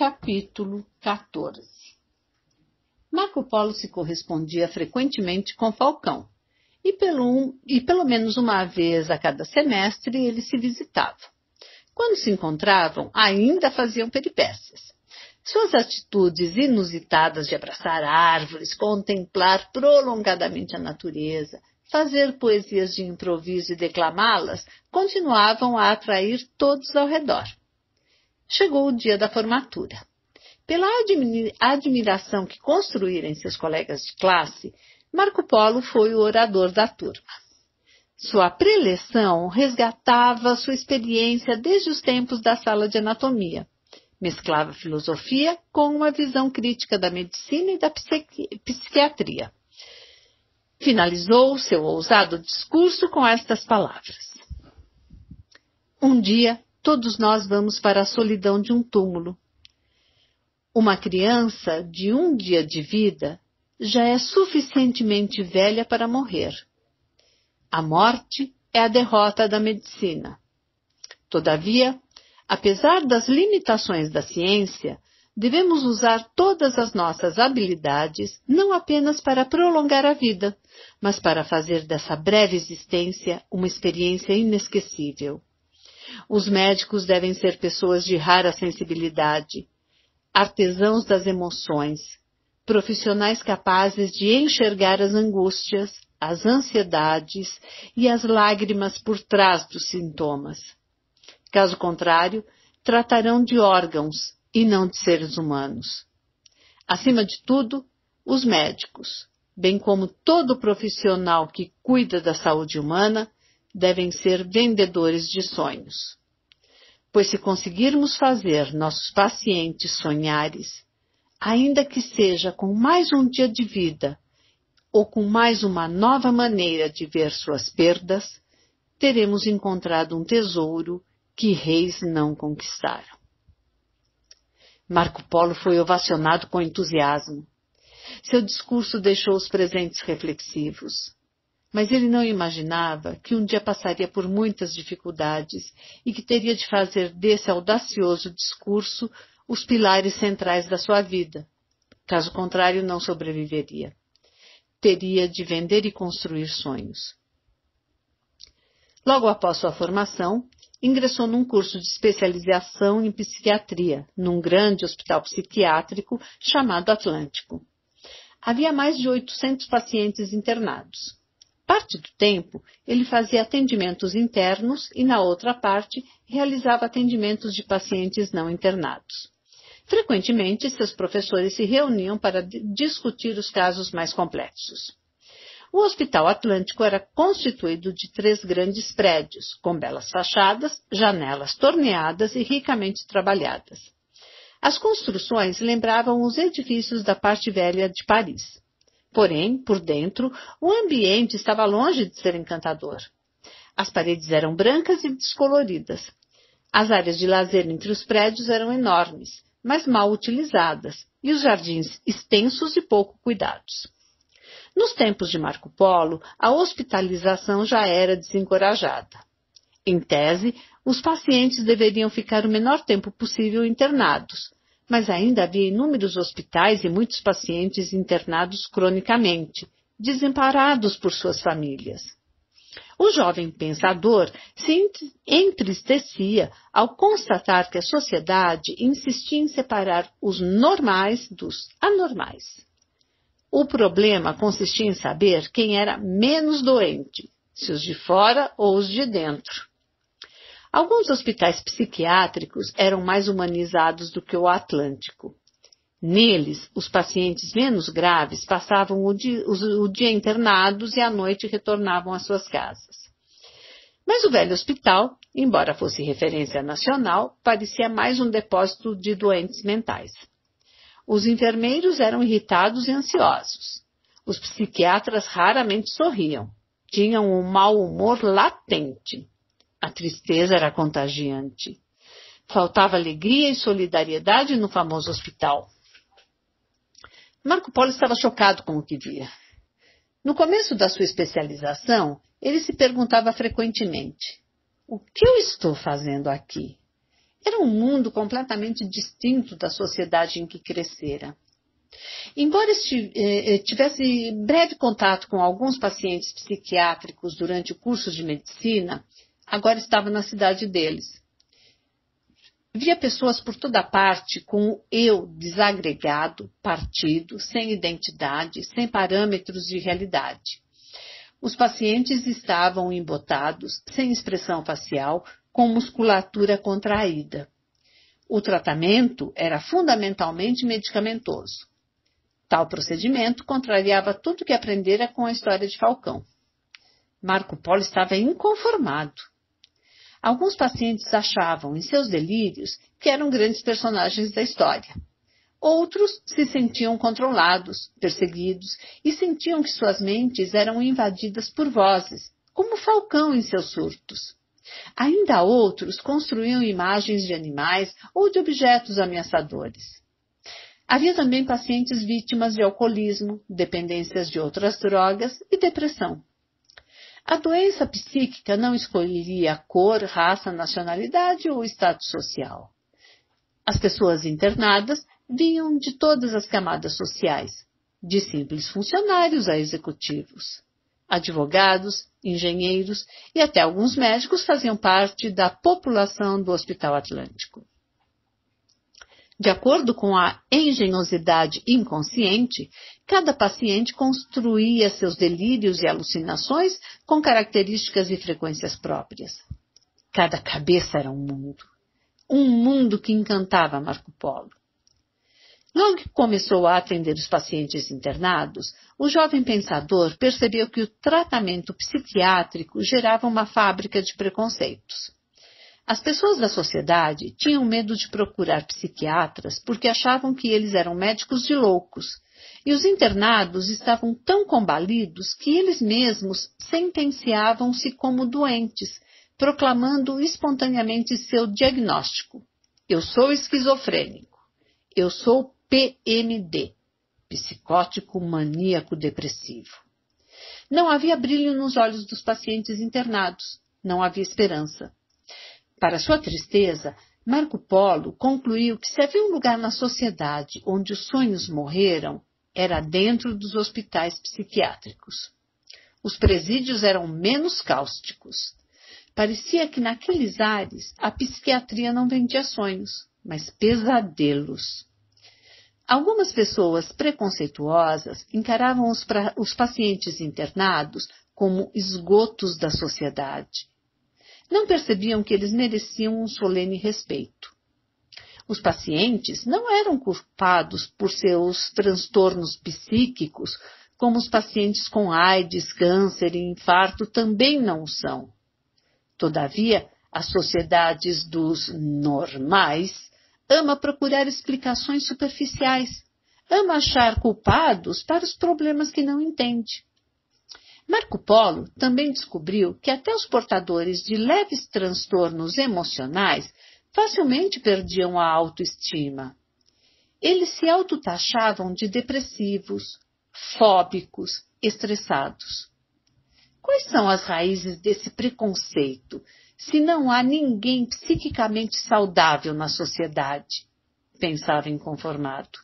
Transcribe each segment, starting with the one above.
Capítulo 14. Marco Polo se correspondia frequentemente com Falcão, e pelo menos uma vez a cada semestre eles se visitavam. Quando se encontravam, ainda faziam peripécias. Suas atitudes inusitadas de abraçar árvores, contemplar prolongadamente a natureza, fazer poesias de improviso e declamá-las, continuavam a atrair todos ao redor. Chegou o dia da formatura. Pela admiração que construíram em seus colegas de classe, Marco Polo foi o orador da turma. Sua preleção resgatava sua experiência desde os tempos da sala de anatomia. Mesclava filosofia com uma visão crítica da medicina e da psiquiatria. Finalizou seu ousado discurso com estas palavras. Um dia, todos nós vamos para a solidão de um túmulo. Uma criança de um dia de vida já é suficientemente velha para morrer. A morte é a derrota da medicina. Todavia, apesar das limitações da ciência, devemos usar todas as nossas habilidades não apenas para prolongar a vida, mas para fazer dessa breve existência uma experiência inesquecível. Os médicos devem ser pessoas de rara sensibilidade, artesãos das emoções, profissionais capazes de enxergar as angústias, as ansiedades e as lágrimas por trás dos sintomas. Caso contrário, tratarão de órgãos e não de seres humanos. Acima de tudo, os médicos, bem como todo profissional que cuida da saúde humana, devem ser vendedores de sonhos. Pois se conseguirmos fazer nossos pacientes sonhares, ainda que seja com mais um dia de vida ou com mais uma nova maneira de ver suas perdas, teremos encontrado um tesouro que reis não conquistaram. Marco Polo foi ovacionado com entusiasmo. Seu discurso deixou os presentes reflexivos. Mas ele não imaginava que um dia passaria por muitas dificuldades e que teria de fazer desse audacioso discurso os pilares centrais da sua vida. Caso contrário, não sobreviveria. Teria de vender e construir sonhos. Logo após sua formação, ingressou num curso de especialização em psiquiatria, num grande hospital psiquiátrico chamado Atlântico. Havia mais de 800 pacientes internados. Parte do tempo, ele fazia atendimentos internos e, na outra parte, realizava atendimentos de pacientes não internados. Frequentemente, seus professores se reuniam para discutir os casos mais complexos. O Hospital Atlântico era constituído de 3 grandes prédios, com belas fachadas, janelas torneadas e ricamente trabalhadas. As construções lembravam os edifícios da parte velha de Paris. Porém, por dentro, o ambiente estava longe de ser encantador. As paredes eram brancas e descoloridas. As áreas de lazer entre os prédios eram enormes, mas mal utilizadas, e os jardins extensos e pouco cuidados. Nos tempos de Marco Polo, a hospitalização já era desencorajada. Em tese, os pacientes deveriam ficar o menor tempo possível internados, mas ainda havia inúmeros hospitais e muitos pacientes internados cronicamente, desamparados por suas famílias. O jovem pensador se entristecia ao constatar que a sociedade insistia em separar os normais dos anormais. O problema consistia em saber quem era menos doente, se os de fora ou os de dentro. Alguns hospitais psiquiátricos eram mais humanizados do que o Atlântico. Neles, os pacientes menos graves passavam o dia internados e à noite retornavam às suas casas. Mas o velho hospital, embora fosse referência nacional, parecia mais um depósito de doentes mentais. Os enfermeiros eram irritados e ansiosos. Os psiquiatras raramente sorriam. Tinham um mau humor latente. A tristeza era contagiante. Faltava alegria e solidariedade no famoso hospital. Marco Polo estava chocado com o que via. No começo da sua especialização, ele se perguntava frequentemente: o que eu estou fazendo aqui? Era um mundo completamente distinto da sociedade em que crescera. Embora tivesse breve contato com alguns pacientes psiquiátricos durante o curso de medicina, agora estava na cidade deles. Via pessoas por toda parte com o eu desagregado, partido, sem identidade, sem parâmetros de realidade. Os pacientes estavam embotados, sem expressão facial, com musculatura contraída. O tratamento era fundamentalmente medicamentoso. Tal procedimento contrariava tudo que aprendera com a história de Falcão. Marco Polo estava inconformado. Alguns pacientes achavam, em seus delírios, que eram grandes personagens da história. Outros se sentiam controlados, perseguidos, e sentiam que suas mentes eram invadidas por vozes, como Falcão em seus surtos. Ainda outros construíam imagens de animais ou de objetos ameaçadores. Havia também pacientes vítimas de alcoolismo, dependências de outras drogas e depressão. A doença psíquica não escolheria cor, raça, nacionalidade ou status social. As pessoas internadas vinham de todas as camadas sociais, de simples funcionários a executivos. Advogados, engenheiros e até alguns médicos faziam parte da população do Hospital Atlântico. De acordo com a engenhosidade inconsciente, cada paciente construía seus delírios e alucinações com características e frequências próprias. Cada cabeça era um mundo que encantava Marco Polo. Logo que começou a atender os pacientes internados, o jovem pensador percebeu que o tratamento psiquiátrico gerava uma fábrica de preconceitos. As pessoas da sociedade tinham medo de procurar psiquiatras porque achavam que eles eram médicos de loucos, e os internados estavam tão combalidos que eles mesmos sentenciavam-se como doentes, proclamando espontaneamente seu diagnóstico. Eu sou esquizofrênico. Eu sou PMD, psicótico maníaco depressivo. Não havia brilho nos olhos dos pacientes internados, não havia esperança. Para sua tristeza, Marco Polo concluiu que se havia um lugar na sociedade onde os sonhos morreram, era dentro dos hospitais psiquiátricos. Os presídios eram menos cáusticos. Parecia que naqueles ares a psiquiatria não vendia sonhos, mas pesadelos. Algumas pessoas preconceituosas encaravam os pacientes internados como esgotos da sociedade. Não percebiam que eles mereciam um solene respeito. Os pacientes não eram culpados por seus transtornos psíquicos, como os pacientes com AIDS, câncer e infarto também não o são. Todavia, as sociedades dos normais ama procurar explicações superficiais, ama achar culpados para os problemas que não entende. Marco Polo também descobriu que até os portadores de leves transtornos emocionais facilmente perdiam a autoestima. Eles se autotaxavam de depressivos, fóbicos, estressados. Quais são as raízes desse preconceito, se não há ninguém psiquicamente saudável na sociedade? Pensava inconformado.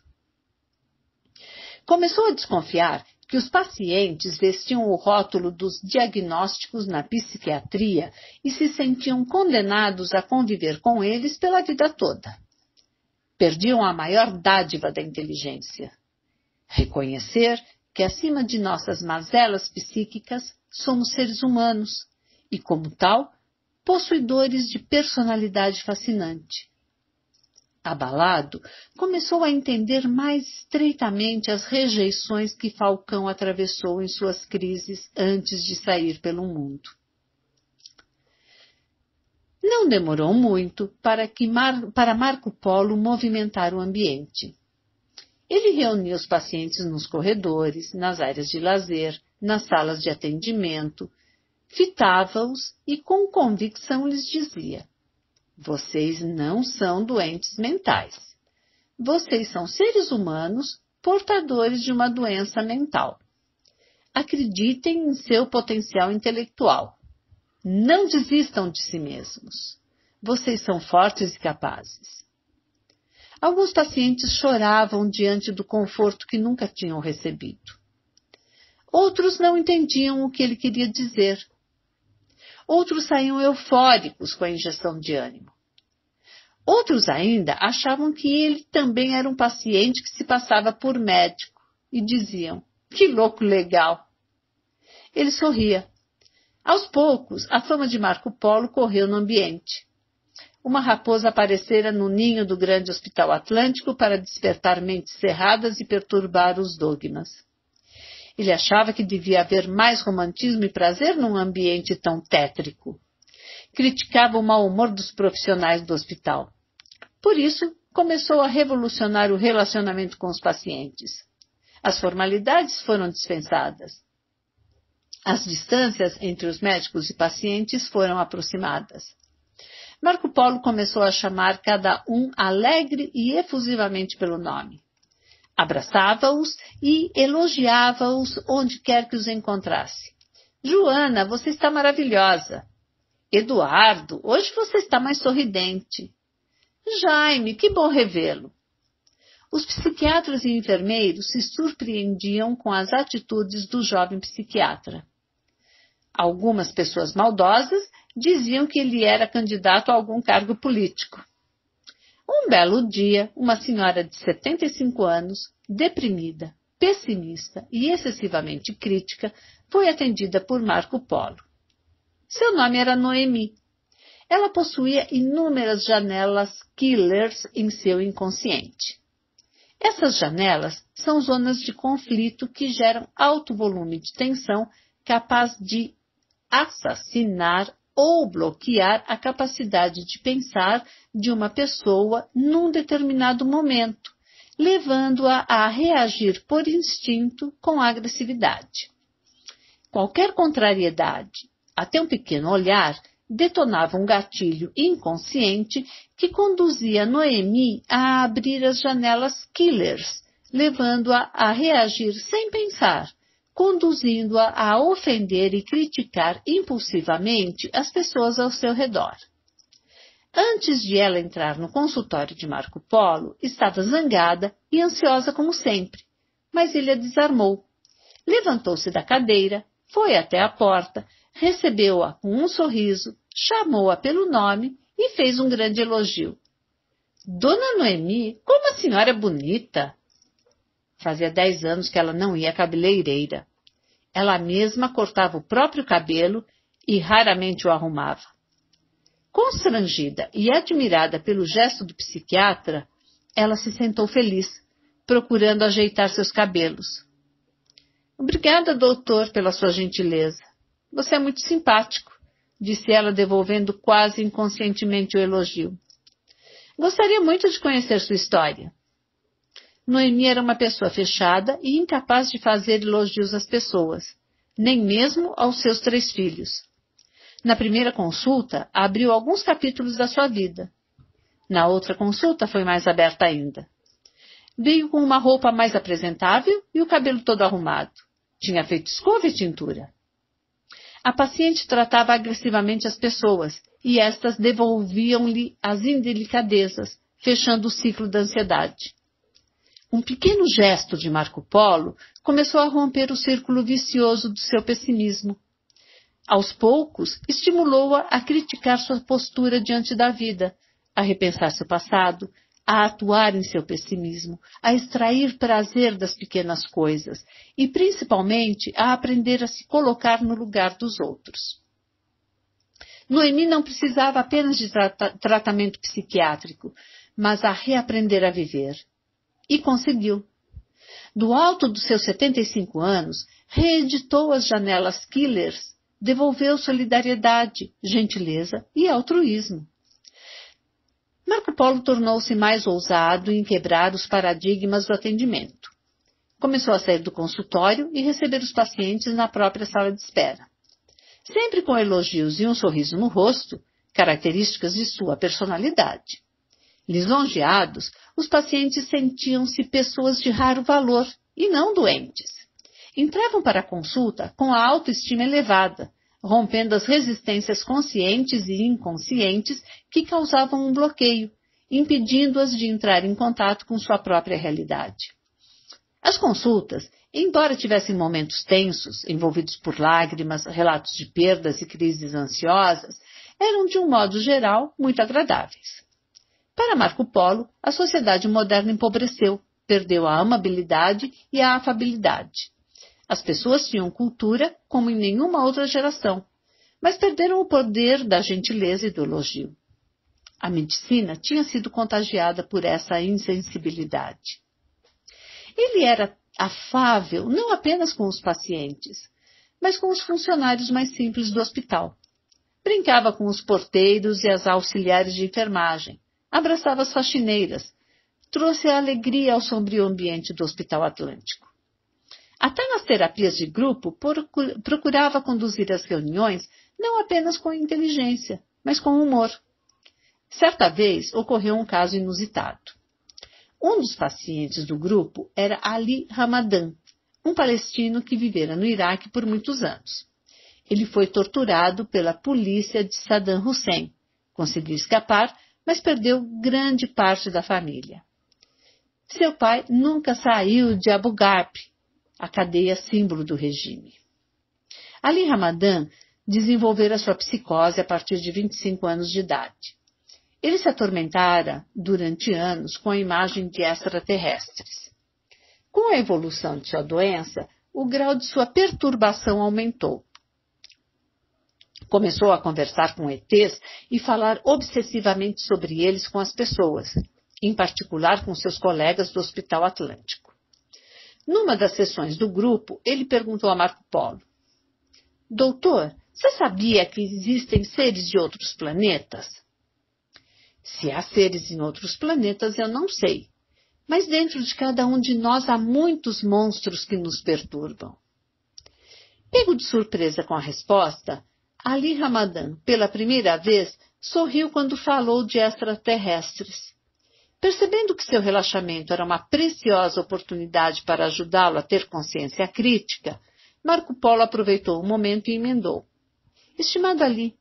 Começou a desconfiar que os pacientes vestiam o rótulo dos diagnósticos na psiquiatria e se sentiam condenados a conviver com eles pela vida toda. Perdiam a maior dádiva da inteligência: reconhecer que acima de nossas mazelas psíquicas somos seres humanos e, como tal, possuidores de personalidade fascinante. Abalado, começou a entender mais estreitamente as rejeições que Falcão atravessou em suas crises antes de sair pelo mundo. Não demorou muito para Marco Polo movimentar o ambiente. Ele reunia os pacientes nos corredores, nas áreas de lazer, nas salas de atendimento, fitava-os e com convicção lhes dizia: vocês não são doentes mentais. Vocês são seres humanos portadores de uma doença mental. Acreditem em seu potencial intelectual. Não desistam de si mesmos. Vocês são fortes e capazes. Alguns pacientes choravam diante do conforto que nunca tinham recebido. Outros não entendiam o que ele queria dizer. Outros saíam eufóricos com a injeção de ânimo. Outros ainda achavam que ele também era um paciente que se passava por médico e diziam: que louco legal! Ele sorria. Aos poucos, a fama de Marco Polo correu no ambiente. Uma raposa aparecera no ninho do grande Hospital Atlântico para despertar mentes cerradas e perturbar os dogmas. Ele achava que devia haver mais romantismo e prazer num ambiente tão tétrico. Criticava o mau humor dos profissionais do hospital. Por isso, começou a revolucionar o relacionamento com os pacientes. As formalidades foram dispensadas. As distâncias entre os médicos e pacientes foram aproximadas. Marco Polo começou a chamar cada um alegre e efusivamente pelo nome. Abraçava-os e elogiava-os onde quer que os encontrasse. Joana, você está maravilhosa. Eduardo, hoje você está mais sorridente. Jaime, que bom revê-lo. Os psiquiatras e enfermeiros se surpreendiam com as atitudes do jovem psiquiatra. Algumas pessoas maldosas diziam que ele era candidato a algum cargo político. Um belo dia, uma senhora de 75 anos, deprimida, pessimista e excessivamente crítica, foi atendida por Marco Polo. Seu nome era Noemi. Ela possuía inúmeras janelas killers em seu inconsciente. Essas janelas são zonas de conflito que geram alto volume de tensão capaz de assassinar ou bloquear a capacidade de pensar de uma pessoa num determinado momento, levando-a a reagir por instinto com agressividade. Qualquer contrariedade, até um pequeno olhar, detonava um gatilho inconsciente que conduzia Noemi a abrir as janelas killers, levando-a a reagir sem pensar, conduzindo-a a ofender e criticar impulsivamente as pessoas ao seu redor. Antes de ela entrar no consultório de Marco Polo, estava zangada e ansiosa como sempre, mas ele a desarmou. Levantou-se da cadeira, foi até a porta, recebeu-a com um sorriso, chamou-a pelo nome e fez um grande elogio. Dona Noemi, como a senhora é bonita! Fazia 10 anos que ela não ia à cabeleireira. Ela mesma cortava o próprio cabelo e raramente o arrumava. Constrangida e admirada pelo gesto do psiquiatra, ela se sentou feliz, procurando ajeitar seus cabelos. Obrigada, doutor, pela sua gentileza. Você é muito simpático, disse ela, devolvendo quase inconscientemente o elogio. Gostaria muito de conhecer sua história. Noemi era uma pessoa fechada e incapaz de fazer elogios às pessoas, nem mesmo aos seus 3 filhos. Na primeira consulta, abriu alguns capítulos da sua vida. Na outra consulta, foi mais aberta ainda. Veio com uma roupa mais apresentável e o cabelo todo arrumado. Tinha feito escova e tintura. A paciente tratava agressivamente as pessoas e estas devolviam-lhe as indelicadezas, fechando o ciclo da ansiedade. Um pequeno gesto de Marco Polo começou a romper o círculo vicioso do seu pessimismo. Aos poucos, estimulou-a a criticar sua postura diante da vida, a repensar seu passado, a atuar em seu pessimismo, a extrair prazer das pequenas coisas e, principalmente, a aprender a se colocar no lugar dos outros. Noemi não precisava apenas de tratamento psiquiátrico, mas a reaprender a viver. E conseguiu. Do alto dos seus 75 anos, reeditou as janelas killers, devolveu solidariedade, gentileza e altruísmo. Marco Polo tornou-se mais ousado em quebrar os paradigmas do atendimento. Começou a sair do consultório e receber os pacientes na própria sala de espera. Sempre com elogios e um sorriso no rosto, características de sua personalidade. Lisonjeados, os pacientes sentiam-se pessoas de raro valor e não doentes. Entravam para a consulta com a autoestima elevada, rompendo as resistências conscientes e inconscientes que causavam um bloqueio, impedindo-as de entrar em contato com sua própria realidade. As consultas, embora tivessem momentos tensos, envolvidos por lágrimas, relatos de perdas e crises ansiosas, eram, de um modo geral, muito agradáveis. Para Marco Polo, a sociedade moderna empobreceu, perdeu a amabilidade e a afabilidade. As pessoas tinham cultura como em nenhuma outra geração, mas perderam o poder da gentileza e do elogio. A medicina tinha sido contagiada por essa insensibilidade. Ele era afável não apenas com os pacientes, mas com os funcionários mais simples do hospital. Brincava com os porteiros e as auxiliares de enfermagem, abraçava as faxineiras, trouxe a alegria ao sombrio ambiente do Hospital Atlântico. Até nas terapias de grupo, procurava conduzir as reuniões não apenas com inteligência, mas com humor. Certa vez ocorreu um caso inusitado. Um dos pacientes do grupo era Ali Ramadan, um palestino que vivera no Iraque por muitos anos. Ele foi torturado pela polícia de Saddam Hussein. Conseguiu escapar, mas perdeu grande parte da família. Seu pai nunca saiu de Abu Ghraib, a cadeia símbolo do regime. Ali Ramadan desenvolvera sua psicose a partir de 25 anos de idade. Ele se atormentara durante anos com a imagem de extraterrestres. Com a evolução de sua doença, o grau de sua perturbação aumentou. Começou a conversar com ETs e falar obsessivamente sobre eles com as pessoas, em particular com seus colegas do Hospital Atlântico. Numa das sessões do grupo, ele perguntou a Marco Polo: Doutor, você sabia que existem seres de outros planetas? Se há seres em outros planetas, eu não sei. Mas dentro de cada um de nós há muitos monstros que nos perturbam. Pego de surpresa com a resposta, Ali Ramadan, pela primeira vez, sorriu quando falou de extraterrestres. Percebendo que seu relaxamento era uma preciosa oportunidade para ajudá-lo a ter consciência crítica, Marco Polo aproveitou o momento e emendou: Estimado Ali,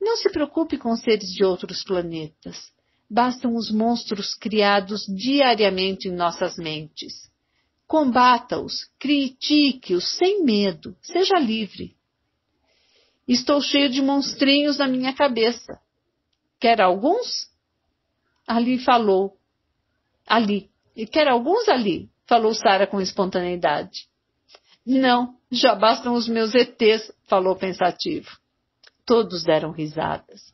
não se preocupe com seres de outros planetas. Bastam os monstros criados diariamente em nossas mentes. Combata-os, critique-os sem medo, seja livre. Estou cheio de monstrinhos na minha cabeça. Quer alguns? Ali falou. Ali. E quer alguns, Ali? Falou Sara com espontaneidade. Não, já bastam os meus ETs, falou pensativo. Todos deram risadas.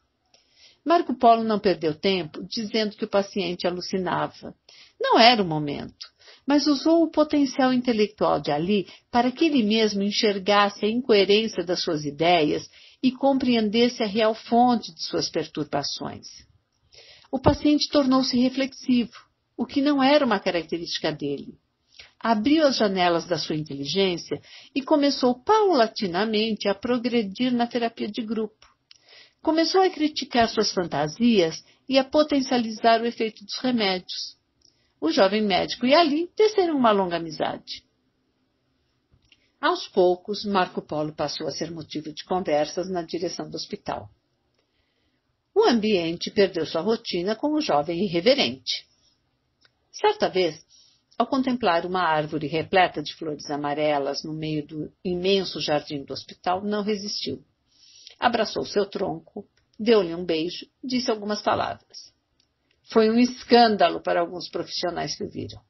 Marco Polo não perdeu tempo dizendo que o paciente alucinava. Não era o momento, mas usou o potencial intelectual de Ali para que ele mesmo enxergasse a incoerência das suas ideias e compreendesse a real fonte de suas perturbações. O paciente tornou-se reflexivo, o que não era uma característica dele. Abriu as janelas da sua inteligência e começou paulatinamente a progredir na terapia de grupo. Começou a criticar suas fantasias e a potencializar o efeito dos remédios. O jovem médico e Ali teceram uma longa amizade. Aos poucos, Marco Polo passou a ser motivo de conversas na direção do hospital. O ambiente perdeu sua rotina com o jovem irreverente. Certa vez, ao contemplar uma árvore repleta de flores amarelas no meio do imenso jardim do hospital, não resistiu. Abraçou seu tronco, deu-lhe um beijo, disse algumas palavras. Foi um escândalo para alguns profissionais que o viram.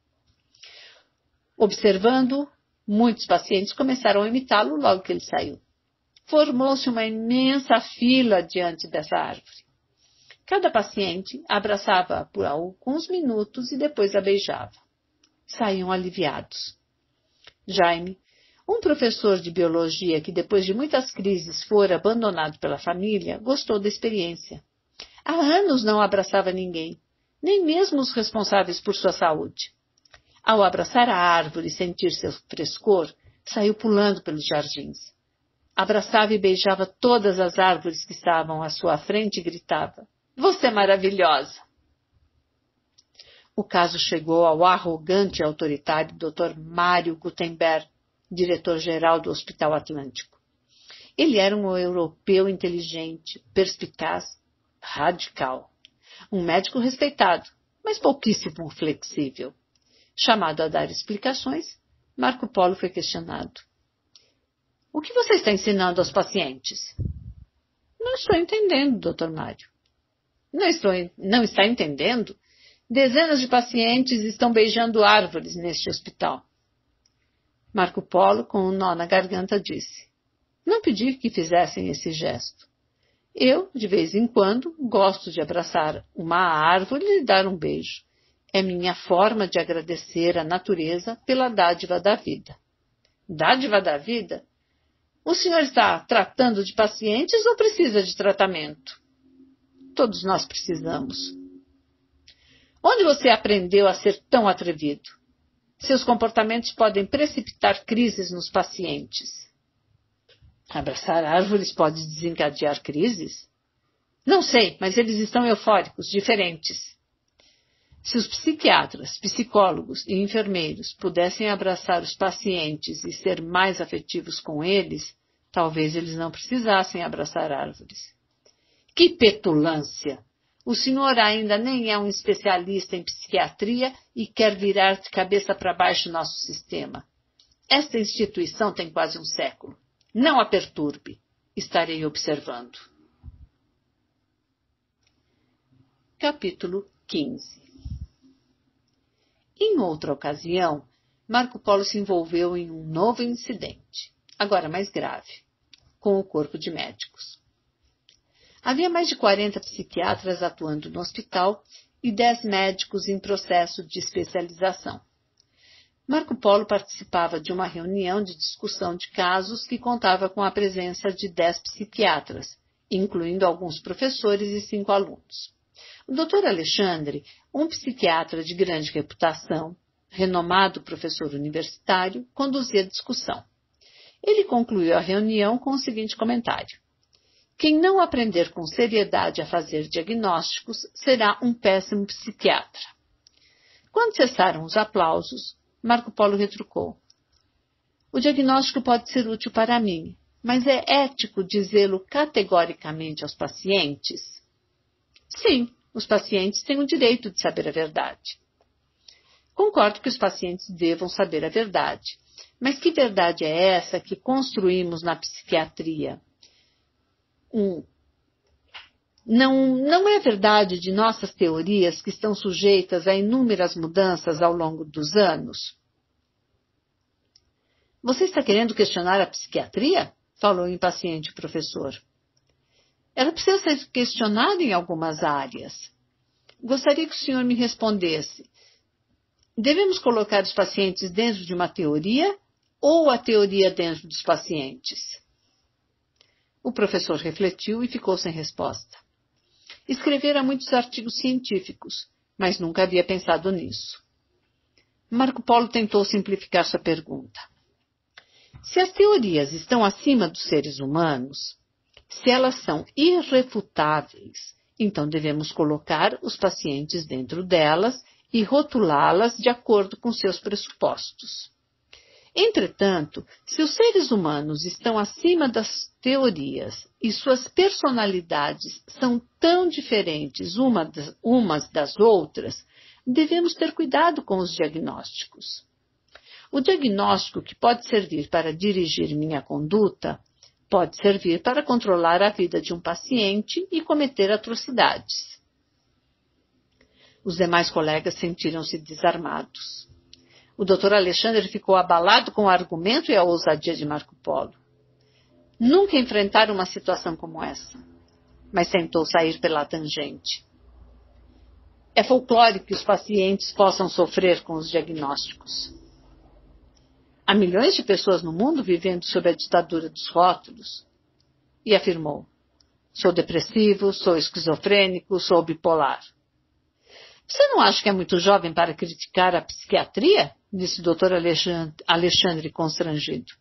Observando, muitos pacientes começaram a imitá-lo logo que ele saiu. Formou-se uma imensa fila diante dessa árvore. Cada paciente abraçava-a por alguns minutos e depois a beijava. Saíam aliviados. Jaime, um professor de biologia que depois de muitas crises fora abandonado pela família, gostou da experiência. Há anos não abraçava ninguém, nem mesmo os responsáveis por sua saúde. Ao abraçar a árvore e sentir seu frescor, saiu pulando pelos jardins. Abraçava e beijava todas as árvores que estavam à sua frente e gritava: Você é maravilhosa! O caso chegou ao arrogante e autoritário Dr. Mário Gutenberg, diretor-geral do Hospital Atlântico. Ele era um europeu inteligente, perspicaz, radical. Um médico respeitado, mas pouquíssimo flexível. Chamado a dar explicações, Marco Polo foi questionado. O que você está ensinando aos pacientes? Não estou entendendo, Dr. Mário. Não está entendendo? Dezenas de pacientes estão beijando árvores neste hospital. Marco Polo, com um nó na garganta, disse. Não pedi que fizessem esse gesto. Eu, de vez em quando, gosto de abraçar uma árvore e lhe dar um beijo. É minha forma de agradecer à natureza pela dádiva da vida. Dádiva da vida? O senhor está tratando de pacientes ou precisa de tratamento? Todos nós precisamos. Onde você aprendeu a ser tão atrevido? Seus comportamentos podem precipitar crises nos pacientes. Abraçar árvores pode desencadear crises? Não sei, mas eles estão eufóricos, diferentes. Se os psiquiatras, psicólogos e enfermeiros pudessem abraçar os pacientes e ser mais afetivos com eles, talvez eles não precisassem abraçar árvores. Que petulância! O senhor ainda nem é um especialista em psiquiatria e quer virar de cabeça para baixo nosso sistema. Esta instituição tem quase um século. Não a perturbe. Estarei observando. Capítulo 15. Em outra ocasião, Marco Polo se envolveu em um novo incidente, agora mais grave, com o corpo de médicos. Havia mais de 40 psiquiatras atuando no hospital e 10 médicos em processo de especialização. Marco Polo participava de uma reunião de discussão de casos que contava com a presença de 10 psiquiatras, incluindo alguns professores e 5 alunos. O Dr. Alexandre, um psiquiatra de grande reputação, renomado professor universitário, conduzia a discussão. Ele concluiu a reunião com o seguinte comentário. Quem não aprender com seriedade a fazer diagnósticos será um péssimo psiquiatra. Quando cessaram os aplausos, Marco Polo retrucou. O diagnóstico pode ser útil para mim, mas é ético dizê-lo categoricamente aos pacientes? Sim, os pacientes têm o direito de saber a verdade. Concordo que os pacientes devam saber a verdade, mas que verdade é essa que construímos na psiquiatria? Não é verdade de nossas teorias que estão sujeitas a inúmeras mudanças ao longo dos anos? Você está querendo questionar a psiquiatria? Falou impaciente o professor. Ela precisa ser questionada em algumas áreas. Gostaria que o senhor me respondesse. Devemos colocar os pacientes dentro de uma teoria ou a teoria dentro dos pacientes? O professor refletiu e ficou sem resposta. Escrevera muitos artigos científicos, mas nunca havia pensado nisso. Marco Polo tentou simplificar sua pergunta. Se as teorias estão acima dos seres humanos, se elas são irrefutáveis, então devemos colocar os pacientes dentro delas e rotulá-las de acordo com seus pressupostos. Entretanto, se os seres humanos estão acima das teorias e suas personalidades são tão diferentes umas das outras, devemos ter cuidado com os diagnósticos. O diagnóstico que pode servir para dirigir minha conduta pode servir para controlar a vida de um paciente e cometer atrocidades. Os demais colegas sentiram-se desarmados. O Dr. Alexandre ficou abalado com o argumento e a ousadia de Marco Polo. Nunca enfrentara uma situação como essa, mas tentou sair pela tangente. É folclórico que os pacientes possam sofrer com os diagnósticos. Há milhões de pessoas no mundo vivendo sob a ditadura dos rótulos. E afirmou, sou depressivo, sou esquizofrênico, sou bipolar. Você não acha que é muito jovem para criticar a psiquiatria? Disse o Dr. Alexandre constrangido.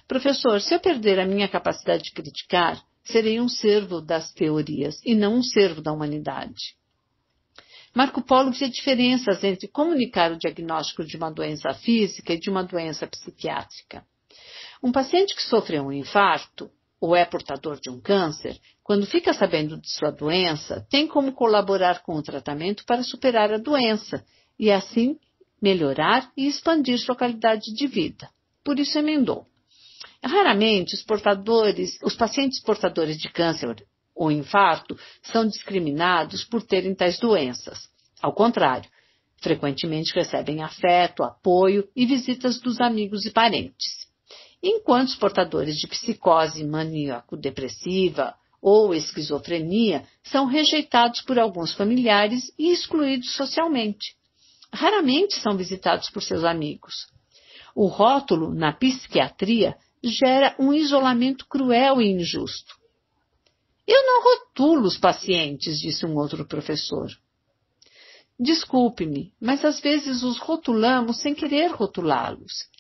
Professor, se eu perder a minha capacidade de criticar, serei um servo das teorias e não um servo da humanidade. Marco Polo via diferenças entre comunicar o diagnóstico de uma doença física e de uma doença psiquiátrica. Um paciente que sofreu um infarto ou é portador de um câncer, quando fica sabendo de sua doença, tem como colaborar com o tratamento para superar a doença e, assim, melhorar e expandir sua qualidade de vida. Por isso emendou. Raramente os pacientes portadores de câncer ou infarto são discriminados por terem tais doenças. Ao contrário, frequentemente recebem afeto, apoio e visitas dos amigos e parentes. Enquanto os portadores de psicose maníaco-depressiva ou esquizofrenia são rejeitados por alguns familiares e excluídos socialmente. Raramente são visitados por seus amigos. O rótulo na psiquiatria gera um isolamento cruel e injusto. Eu não rotulo os pacientes, disse um outro professor. Desculpe-me, mas às vezes os rotulamos sem querer rotulá-los.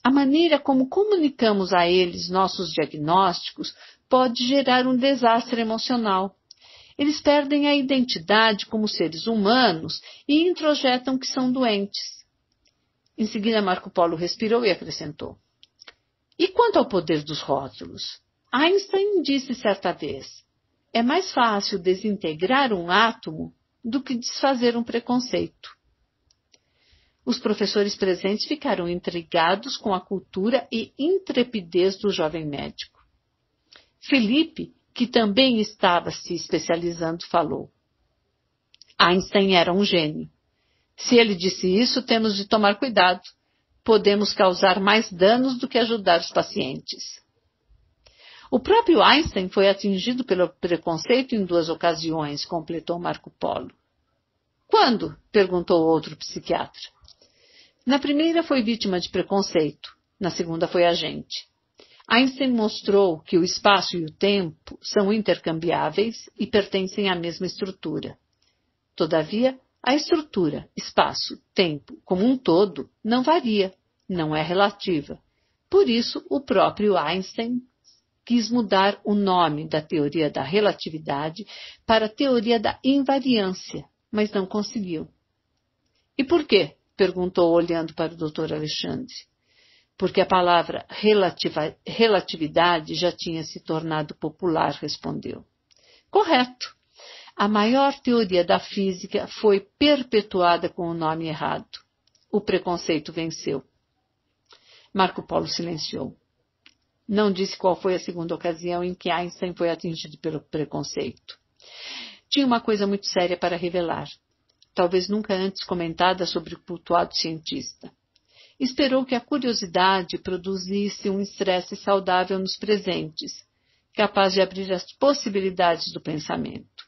A maneira como comunicamos a eles nossos diagnósticos pode gerar um desastre emocional. Eles perdem a identidade como seres humanos e introjetam que são doentes. Em seguida, Marco Polo respirou e acrescentou. E quanto ao poder dos rótulos? Einstein disse certa vez, é mais fácil desintegrar um átomo do que desfazer um preconceito. Os professores presentes ficaram intrigados com a cultura e intrepidez do jovem médico. Felipe, que também estava se especializando, falou. Einstein era um gênio. Se ele disse isso, temos de tomar cuidado. Podemos causar mais danos do que ajudar os pacientes. O próprio Einstein foi atingido pelo preconceito em 2 ocasiões, completou Marco Polo. Quando? Perguntou outro psiquiatra. Na primeira foi vítima de preconceito, na segunda foi agente. Einstein mostrou que o espaço e o tempo são intercambiáveis e pertencem à mesma estrutura. Todavia, a estrutura, espaço, tempo, como um todo, não varia, não é relativa. Por isso, o próprio Einstein quis mudar o nome da teoria da relatividade para a teoria da invariância, mas não conseguiu. E por quê? Perguntou olhando para o Dr. Alexandre. Porque a palavra relatividade já tinha se tornado popular, respondeu. Correto. A maior teoria da física foi perpetuada com o nome errado. O preconceito venceu. Marco Polo silenciou. Não disse qual foi a segunda ocasião em que Einstein foi atingido pelo preconceito. Tinha uma coisa muito séria para revelar, talvez nunca antes comentada sobre o cultuado cientista. Esperou que a curiosidade produzisse um estresse saudável nos presentes, capaz de abrir as possibilidades do pensamento.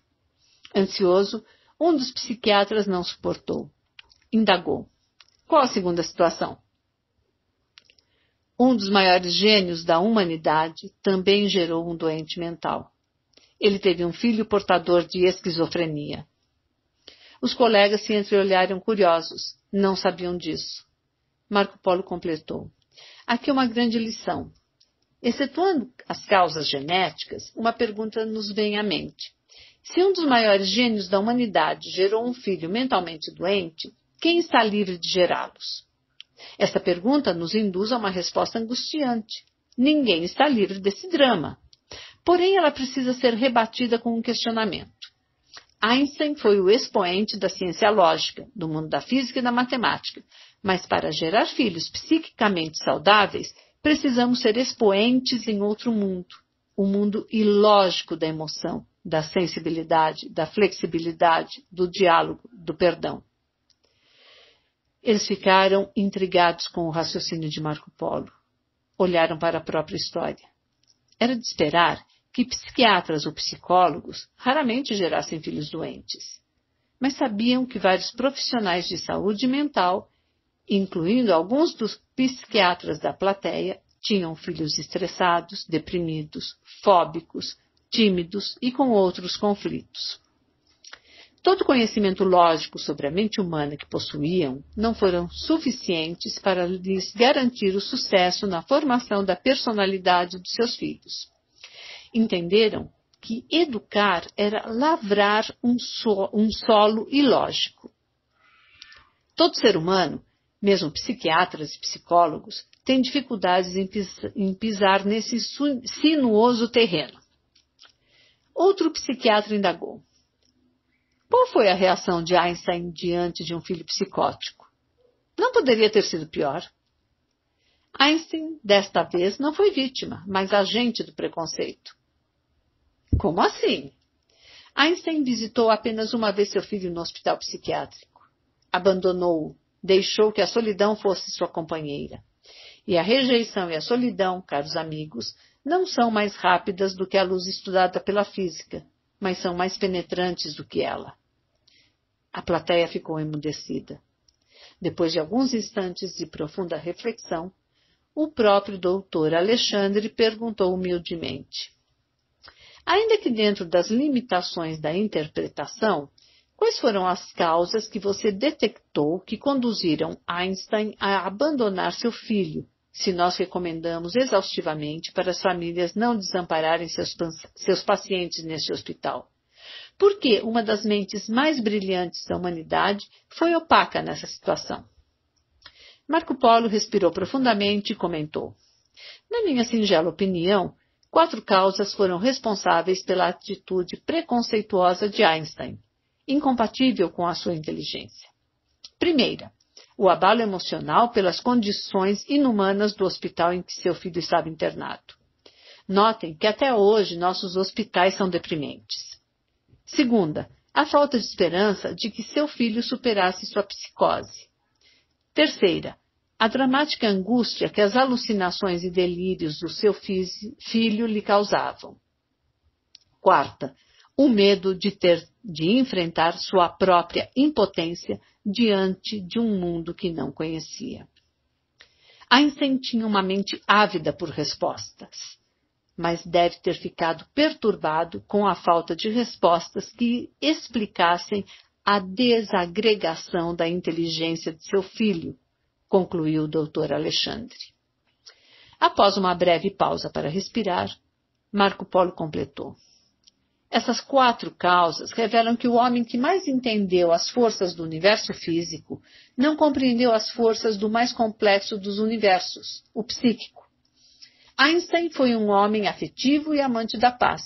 Ansioso, um dos psiquiatras não suportou. Indagou. Qual a segunda situação? Um dos maiores gênios da humanidade também gerou um doente mental. Ele teve um filho portador de esquizofrenia. Os colegas se entreolharam curiosos. Não sabiam disso. Marco Polo completou. Aqui uma grande lição. Excetuando as causas genéticas, uma pergunta nos vem à mente. Se um dos maiores gênios da humanidade gerou um filho mentalmente doente, quem está livre de gerá-los? Esta pergunta nos induz a uma resposta angustiante. Ninguém está livre desse drama. Porém, ela precisa ser rebatida com um questionamento. Einstein foi o expoente da ciência lógica, do mundo da física e da matemática, mas para gerar filhos psiquicamente saudáveis, precisamos ser expoentes em outro mundo, o mundo ilógico da emoção, da sensibilidade, da flexibilidade, do diálogo, do perdão. Eles ficaram intrigados com o raciocínio de Marco Polo. Olharam para a própria história. Era de esperar que psiquiatras ou psicólogos raramente gerassem filhos doentes. Mas sabiam que vários profissionais de saúde mental, incluindo alguns dos psiquiatras da plateia, tinham filhos estressados, deprimidos, fóbicos, tímidos e com outros conflitos. Todo o conhecimento lógico sobre a mente humana que possuíam não foram suficientes para lhes garantir o sucesso na formação da personalidade dos seus filhos. Entenderam que educar era lavrar um solo ilógico. Todo ser humano, mesmo psiquiatras e psicólogos, tem dificuldades em pisar nesse sinuoso terreno. Outro psiquiatra indagou. Qual foi a reação de Einstein diante de um filho psicótico? Não poderia ter sido pior. Einstein, desta vez, não foi vítima, mas agente do preconceito. Como assim? Einstein visitou apenas uma vez seu filho no hospital psiquiátrico. Abandonou-o, deixou que a solidão fosse sua companheira. E a rejeição e a solidão, caros amigos, não são mais rápidas do que a luz estudada pela física, mas são mais penetrantes do que ela. A plateia ficou emudecida. Depois de alguns instantes de profunda reflexão, o próprio doutor Alexandre perguntou humildemente. Ainda que dentro das limitações da interpretação, quais foram as causas que você detectou que conduziram Einstein a abandonar seu filho, se nós recomendamos exaustivamente para as famílias não desampararem seus pacientes neste hospital? Por que uma das mentes mais brilhantes da humanidade foi opaca nessa situação? Marco Polo respirou profundamente e comentou. Na minha singela opinião, 4 causas foram responsáveis pela atitude preconceituosa de Einstein, incompatível com a sua inteligência. Primeira, o abalo emocional pelas condições inumanas do hospital em que seu filho estava internado. Notem que até hoje nossos hospitais são deprimentes. Segunda, a falta de esperança de que seu filho superasse sua psicose. Terceira, a dramática angústia que as alucinações e delírios do seu filho lhe causavam. Quarta, o medo de enfrentar sua própria impotência diante de um mundo que não conhecia. Einstein tinha uma mente ávida por respostas, mas deve ter ficado perturbado com a falta de respostas que explicassem a desagregação da inteligência de seu filho, concluiu o Dr. Alexandre. Após uma breve pausa para respirar, Marco Polo completou. Essas 4 causas revelam que o homem que mais entendeu as forças do universo físico não compreendeu as forças do mais complexo dos universos, o psíquico. Einstein foi um homem afetivo e amante da paz,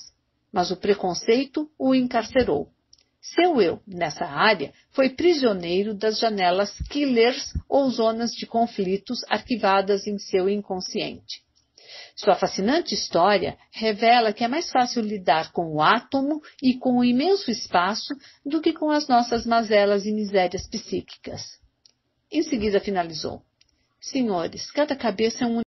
mas o preconceito o encarcerou. Seu eu, nessa área, foi prisioneiro das janelas killers ou zonas de conflitos arquivadas em seu inconsciente. Sua fascinante história revela que é mais fácil lidar com o átomo e com o imenso espaço do que com as nossas mazelas e misérias psíquicas. Em seguida finalizou. Senhores, cada cabeça é um